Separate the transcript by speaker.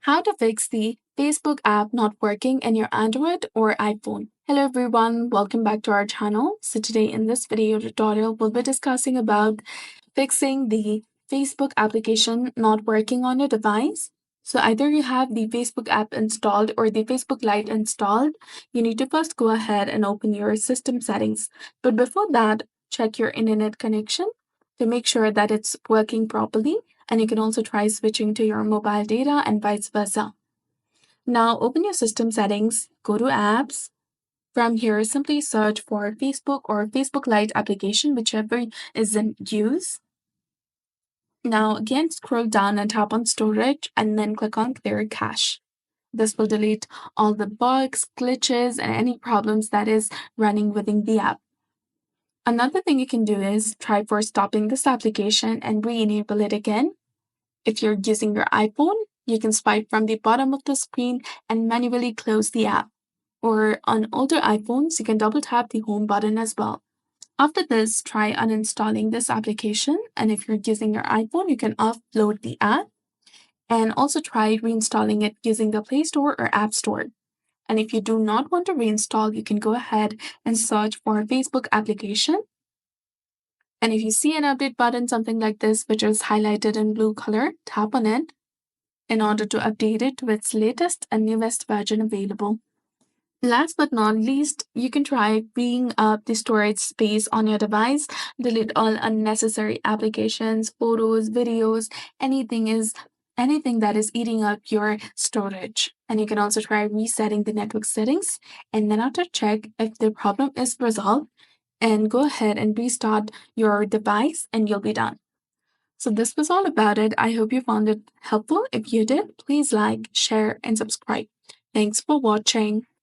Speaker 1: How to fix the Facebook app not working in your Android or iPhone. Hello everyone, welcome back to our channel. So today in this video tutorial, we'll be discussing about fixing the Facebook application not working on your device. So either you have the Facebook app installed or the Facebook Lite installed. You need to first go ahead and open your system settings. But before that, check your internet connection to make sure that it's working properly, and you can also try switching to your mobile data and vice versa. Now open your system settings, go to apps. From here, simply search for Facebook or Facebook Lite application, whichever is in use. Now again, scroll down and tap on storage and then click on clear cache. This will delete all the bugs, glitches, and any problems that is running within the app. Another thing you can do is try for stopping this application and re-enable it again. If you're using your iPhone, you can swipe from the bottom of the screen and manually close the app. Or on older iPhones, you can double tap the home button as well. After this, try uninstalling this application. And if you're using your iPhone, you can offload the app and also try reinstalling it using the Play Store or App Store. And if you do not want to reinstall, you can go ahead and search for a Facebook application. And if you see an update button, something like this, which is highlighted in blue color, tap on it in order to update it to its latest and newest version available. Last but not least, you can try freeing up the storage space on your device, delete all unnecessary applications, photos, videos, anything that is eating up your storage. And you can also try resetting the network settings, and then after check if the problem is resolved, and go ahead and restart your device and you'll be done. So this was all about it. I hope you found it helpful. If you did, please like, share, and subscribe. Thanks for watching.